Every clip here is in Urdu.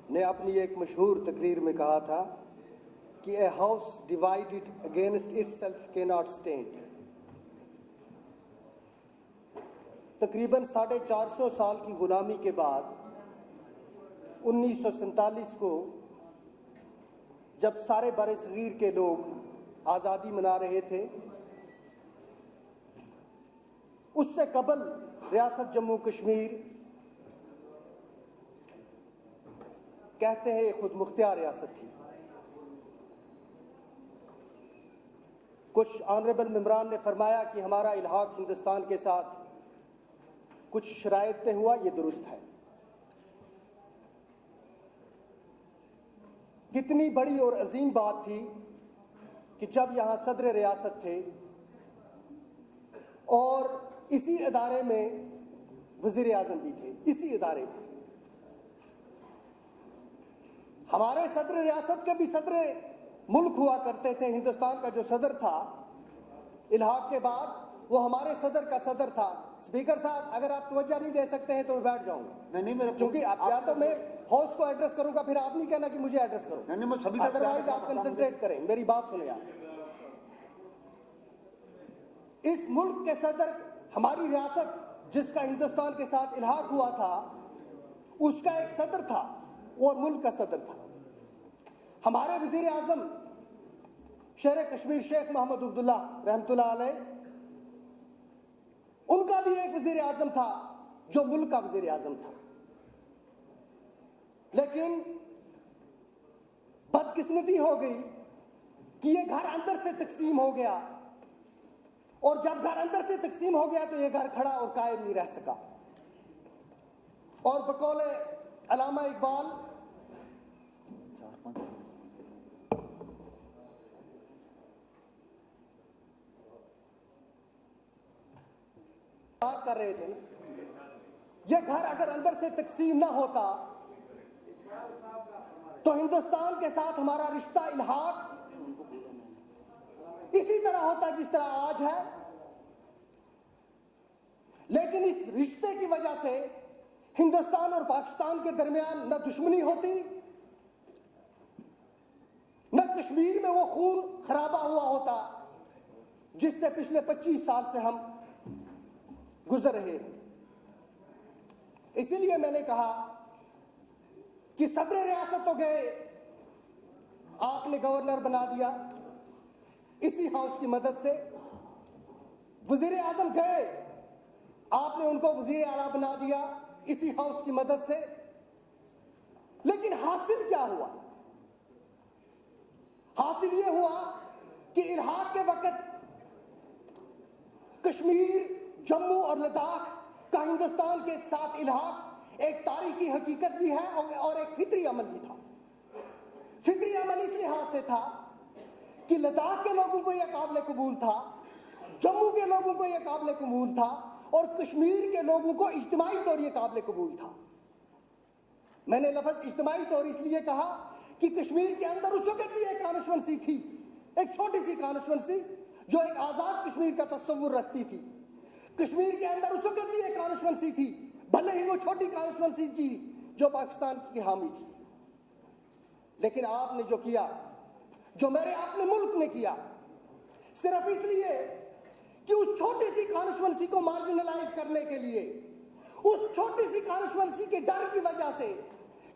نے اپنی ایک مشہور تقریر میں کہا تھا کہ a house divided against it self کی ناٹ اسٹینڈ. تقریباً 450 سال کی غلامی کے بعد 1947 کو جب سارے بر صغیر کے لوگ آزادی منا رہے تھے، اس سے قبل ریاست جموں کشمیر کہتے ہیں خود مختار ریاست تھی. کچھ آنریبل ممبران نے فرمایا کہ ہمارا الحاق ہندوستان کے ساتھ کچھ شرائط پہ ہوا، یہ درست ہے. کتنی بڑی اور عظیم بات تھی کہ جب یہاں صدر ریاست تھے اور اسی ادارے میں وزیر اعظم بھی تھے. اسی ادارے میں ہمارے صدر ریاست کے بھی صدر ملک ہوا کرتے تھے. ہندوستان کا جو صدر تھا الحاق کے بعد، وہ ہمارے صدر کا صدر تھا. اسپیکر صاحب، اگر آپ توجہ نہیں دے سکتے ہیں تو میں بیٹھ جاؤں گا. نہیں، کیونکہ آپ یا تو میں ہاؤس کو ایڈریس کروں گا، پھر آپ نہیں کہنا کہ مجھے ایڈریس کرو. ادروائز آپ کنسنٹریٹ کریں، میری بات سنیں. آپ اس ملک کے صدر، ہماری ریاست جس کا ہندوستان کے ساتھ الحاق ہوا تھا، اس کا ایک صدر تھا اور ملک کا صدر تھا. ہمارے وزیر اعظم شیر کشمیر شیخ محمد عبداللہ رحمۃ اللہ علیہ، ان کا بھی ایک وزیر اعظم تھا جو ملک کا وزیر اعظم تھا. لیکن بدقسمتی ہو گئی کہ یہ گھر اندر سے تقسیم ہو گیا، اور جب گھر اندر سے تقسیم ہو گیا تو یہ گھر کھڑا اور قائم نہیں رہ سکا. اور بقول علامہ اقبال، بات کر رہے تھے نا، یہ گھر اگر اندر سے تقسیم نہ ہوتا تو ہندوستان کے ساتھ ہمارا رشتہ الحاق اسی طرح ہوتا جس طرح آج ہے. لیکن اس رشتے کی وجہ سے ہندوستان اور پاکستان کے درمیان نہ دشمنی ہوتی، نہ کشمیر میں وہ خون خرابہ ہوا ہوتا جس سے پچھلے 25 سال سے ہم گزر رہے ہیں. اسی لیے میں نے کہا کہ صدر ریاست تو گئے، آپ نے گورنر بنا دیا اسی ہاؤس کی مدد سے. وزیر اعظم گئے، آپ نے ان کو وزیر اعلیٰ بنا دیا اسی ہاؤس کی مدد سے. لیکن حاصل کیا ہوا؟ حاصل یہ ہوا کہ الحاق کے وقت کشمیر، جموں اور لداخ کا ہندوستان کے ساتھ الحاق ایک تاریخی حقیقت بھی ہے اور ایک فطری عمل بھی تھا. فطری عمل اس لحاظ سے تھا کہ لداخ کے لوگوں کو یہ قابل قبول تھا، جموں کے لوگوں کو یہ قابل قبول تھا، اور کشمیر کے لوگوں کو اجتماعی طور یہ قابل قبول تھا. میں نے لفظ اجتماعی طور اس لیے کہا کہ کشمیر کے اندر اس وقت بھی ایک کانسٹیچوئنسی تھی، ایک چھوٹی سی کانسٹیچوئنسی جو ایک آزاد کشمیر کا تصور رکھتی تھی. کشمیر کے اندر اس وقت بھی ایک کانسٹیچوئنسی تھی، بھلے ہی وہ چھوٹی کانسٹیچوئنسی تھی، جو پاکستان کی حامی تھی. لیکن آپ نے جو کیا، جو میرے اپنے ملک نے کیا، صرف اس لیے کہ اس چھوٹی سی کانسٹیچوئنسی کو مارجنلائز کرنے کے لیے، اس چھوٹی سی کانسٹیچوئنسی کے ڈر کی وجہ سے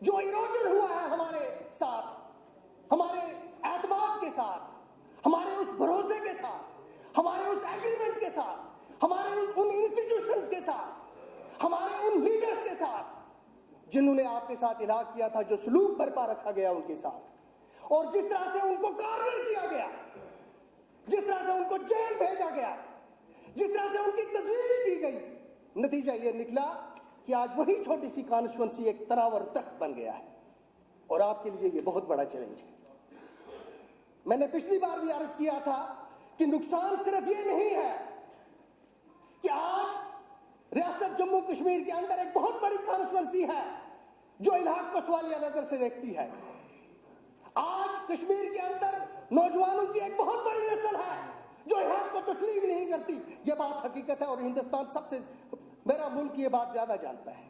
جو ایروجن ہوا ہے ہمارے ساتھ، ہمارے اعتماد کے ساتھ، ہمارے اس بھروسے کے ساتھ، ہمارے اس ایگریمنٹ کے ساتھ، ہمارے ان انسٹیٹیوشنز کے ساتھ، ہمارے ان لیڈرز کے ساتھ جنہوں نے آپ کے ساتھ الحاق کیا تھا، جو سلوک برپا رکھا گیا ان کے ساتھ، اور جس طرح سے ان کو کارنر کیا گیا، جس طرح سے ان کو جیل بھیجا گیا، جس طرح سے ان کی تذلیل کی گئی، نتیجہ یہ نکلا کہ آج وہی چھوٹی سی کانسٹیچوئنسی ایک تناور تخت بن گیا ہے. اور آپ کے لیے یہ بہت بڑا چیلنج ہے. میں نے پچھلی بار بھی عرض کیا تھا کہ نقصان صرف یہ نہیں ہے کہ آج ریاست جموں کشمیر کے اندر ایک بہت بڑی کانسٹیچوئنسی ہے جو الحاق کو سوالیہ نظر سے دیکھتی ہے. آج کشمیر کے اندر نوجوانوں کی ایک بہت بڑی نسل ہے جو الحاق کو تسلیم نہیں کرتی. یہ بات حقیقت ہے، اور ہندوستان سب سے، میرا ملک یہ بات زیادہ جانتا ہے.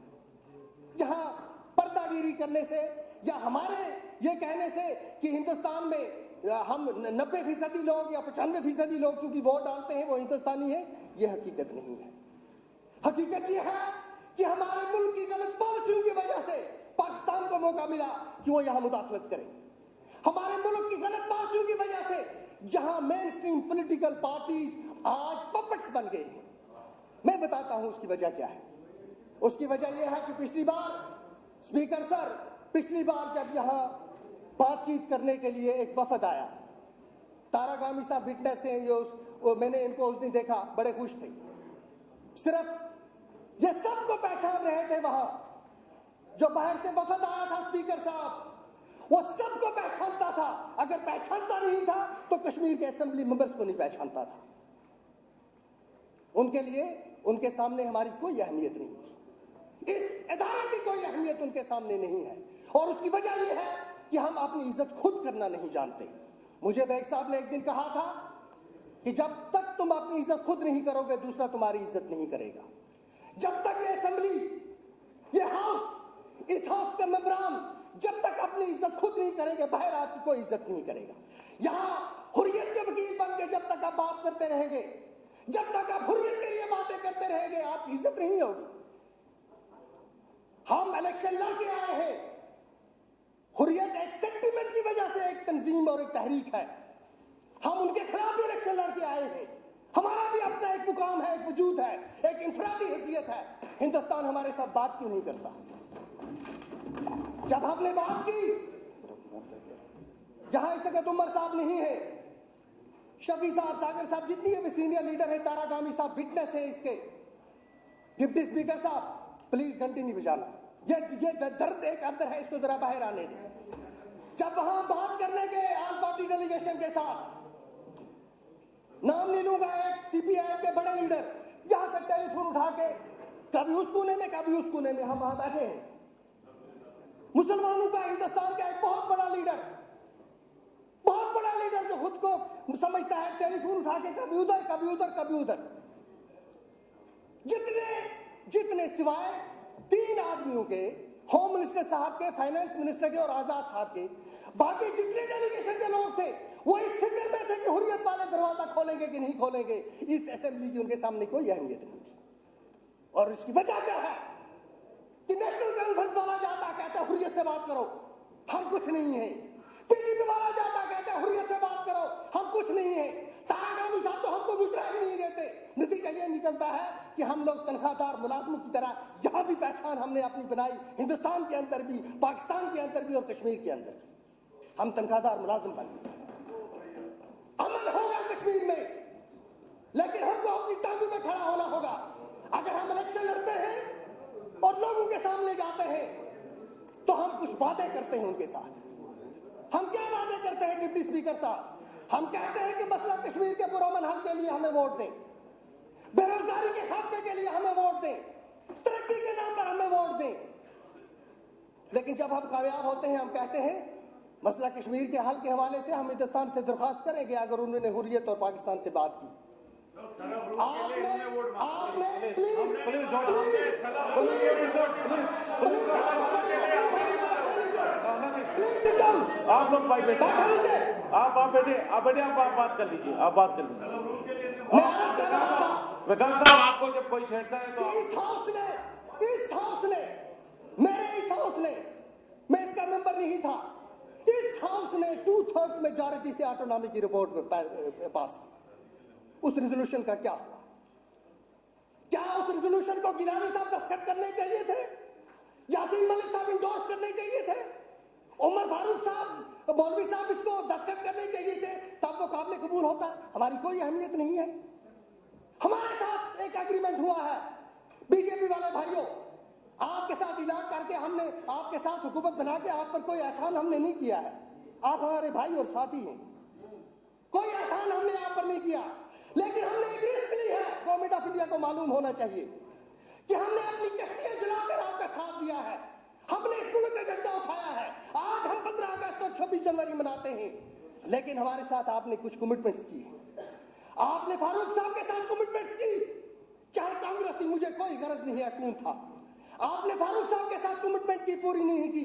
یہاں پردہ گیری کرنے سے، یا ہمارے یہ کہنے سے کہ ہندوستان میں ہم 90% لوگ یا 95% لوگ چونکہ ووٹ ڈالتے ہیں وہ ہندوستانی ہیں، یہ حقیقت نہیں ہے۔ حقیقت یہ ہے کہ ہمارے ملک کی غلط پالیسیوں کی وجہ سے پاکستان کو موقع ملا کہ وہ یہاں مداخلت کرے۔ ہمارے ملک کی غلط پالیسیوں کی وجہ سے جہاں مین اسٹریم پولیٹیکل پارٹیز آج پپٹس بن گئے ہیں۔ میں بتاتا ہوں اس کی وجہ کیا ہے۔ اس کی وجہ یہ ہے کہ پچھلی بار اسپیکر سر، پچھلی بار جب یہاں بات چیت کرنے کے لیے ایک وفد آیا، تارا گامی صاحب وٹنس ہیں، میں نے ان کو اس دن دیکھا، بڑے خوش تھے۔ صرف یہ سب کو پہچان رہے تھے وہاں، جو باہر سے وفد آیا تھا اسپیکر صاحب، وہ سب کو پہچانتا تھا۔ اگر پہچانتا نہیں تھا تو کشمیر کے اسمبلی ممبرز کو نہیں پہچانتا تھا۔ ان کے لیے، ان کے سامنے ہماری کوئی اہمیت نہیں تھی، اس ادارے کی کوئی اہمیت ان کے سامنے نہیں ہے، اور اس کی وجہ یہ ہے کہ ہم اپنی عزت خود کرنا نہیں جانتے۔ مجھے بیگ صاحب نے ایک دن کہا تھا کہ جب تک تم اپنی عزت خود نہیں کرو گے دوسرا تمہاری عزت نہیں کرے گا۔ جب تک یہ اسمبلی، یہ ہاؤس، اس ہاؤس کے ممبران جب تک اپنی عزت خود نہیں کریں گے باہر آپ کی کوئی عزت نہیں کرے گا۔ یہاں حریت کے وکیل بن کے جب تک آپ بات کرتے رہیں گے، جب تک آپ حریت کے لیے باتیں کرتے رہیں گے، آپ کی عزت نہیں ہوگی۔ ہم الیکشن لڑ کے آئے ہیں۔ حریت ایک سینٹیمنٹ کی وجہ سے ایک تنظیم اور ایک تحریک ہے، ہم ان کے خلاف بھی الیکشن لڑ کے آئے ہیں۔ ہمارا بھی اپنا ایک مقام ہے، ایک وجود ہے، ایک انفرادی حیثیت ہے۔ ہندوستان ہمارے ساتھ بات کیوں نہیں کرتا؟ جب ہم نے بات کی، جہاں اس وقت عمر صاحب نہیں ہے، شفیع صاحب، ساگر صاحب، جتنی بھی سینئر لیڈر ہیں، تارا گامی صاحب وٹنس ہیں اس کے، ڈپٹی اسپیکر صاحب پلیز کنٹینیو بجانا، یہ درد ایک اندر ہے، اس کو ذرا باہر آنے دیں۔ جب وہاں بات کرنے کے آل پارٹی ڈیلیگیشن کے ساتھ، نام نہیں لوں گا، ایک سی پی آئی کے بڑے لیڈر یہاں سے ٹیلی فون اٹھا کے کبھی اس کونے میں کبھی اس کونے میں، ہم وہاں بیٹھے ہیں، مسلمانوں کا، ہندوستان کا ایک بہت بڑا لیڈر جو خود کو سمجھتا ہے، ٹیلی فون اٹھا کے کبھی ادھر کبھی ادھر کبھی ادھر، جتنے سوائے 3 آدمیوں کے، ہوم منسٹر صاحب کے، فائنانس منسٹر کے اور آزاد صاحب کے، باقی جتنے ڈیلیگیشن کے لوگ تھے وہ اس فکر میں تھے کہ حریت والے دروازہ کھولیں گے کہ نہیں کھولیں گے۔ اس اسمبلی کی ان کے سامنے کوئی اہمیت نہیں تھی، اور اس کی وجہ کیا ہے کہ نیشنل کانفرنس والا جاتا کہتا ہے حریت سے بات کرو، ہم کچھ نہیں ہیں۔ پی ڈی پی والا جاتا کہتا ہے حریت سے بات کرو، ہم کچھ نہیں ہیں۔ تارا گامی صاحب تو ہم کو گزرا ہی نہیں دیتے۔ نتیجہ یہ نکلتا ہے کہ ہم لوگ تنخواہ دار ملازموں کی طرح یہاں بھی پہچان ہم نے اپنی بنائی، ہندوستان کے اندر بھی، پاکستان کے اندر بھی اور کشمیر کے اندر بھی، ہم تنخواہ دار ملازم بن گئے۔ امن ہوگا کشمیر میں، لیکن ہم کو اپنی ٹانگوں پہ کھڑا ہونا ہوگا۔ اگر ہم الیکشن لڑتے ہیں اور لوگوں کے سامنے جاتے ہیں تو ہم کچھ باتیں کرتے ہیں ان کے ساتھ۔ ہم کیا وعدے کرتے ہیں ڈپٹی اسپیکر صاحب؟ ہم کہتے ہیں کہ مسئلہ کشمیر کے پرامن حل کے لیے ہمیں ووٹ دیں، بے روزگاری کے خاتمے کے لیے ہمیں ووٹ دیں، ترقی کے نام پر ہمیں ووٹ دیں۔ لیکن جب ہم کامیاب ہوتے ہیں ہم کہتے ہیں مسئلہ کشمیر کے حل کے حوالے سے ہم ہندوستان سے درخواست کریں گے اگر انہوں نے حریت اور پاکستان سے بات کی۔ آپ نے پلیز آپ لوگ بھائی بیٹھے، آپ بیٹھے، آپ بات کر لیجیے، آپ بات کر لیجیے۔ وکال صاحب، آپ کو جب کوئی چھیڑتا ہے تو اس ہاؤس نے میں اس کا ممبر نہیں تھا، اس ہاؤس نے 2/3 میجارٹی سے آٹونومی کی رپورٹ پاس کی۔ اس ریزولوشن کا کیا ہوا؟ کیا اس ریزولوشن کو گیلانی صاحب دستخط کرنے چاہیے تھے؟ یاسین ملک صاحب انڈورس کرنے چاہیے تھے؟ عمر فاروق صاحب، مولوی صاحب اس کو دستخط کرنے چاہیے تھے تب وہ قابل قبول ہوتا ہے؟ ہماری کوئی اہمیت نہیں ہے۔ ہمارے ساتھ ایک ایگریمنٹ ہوا ہے، بی جے پی والے بھائیوں، آپ کے ساتھ اعلان کر کے ہم نے آپ کے ساتھ حکومت بنا کے آپ پر کوئی احسان ہم نے نہیں کیا ہے، آپ ہمارے بھائی اور ساتھی ہیں، کوئی احسان ہم نے آپ پر نہیں کیا، لیکن ہم نے ایک رسک لی ہے۔ گورنمنٹ آف انڈیا کو معلوم ہونا چاہیے کہ ہم نے اپنی کشتیاں جلا کر آپ کا ساتھ دیا ہے، ہم نے اس ملک کا جھنڈا اٹھایا ہے۔ آج ہم 15 اگست اور 26 جنوری مناتے ہیں، لیکن ہمارے ساتھ آپ نے کچھ کمٹمنٹس کی ہیں۔ آپ نے فاروق صاحب کے ساتھ کمٹمنٹس کی، چاہے کانگریس تھی، مجھے کوئی غرض نہیں ہے کون تھا۔ آپ نے فاروق صاحب کے ساتھ کمٹمنٹ کی، پوری نہیں کی۔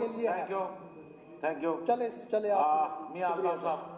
کے لیے ہے. تھینک یو چلے آپ میاں الطاف صاحب.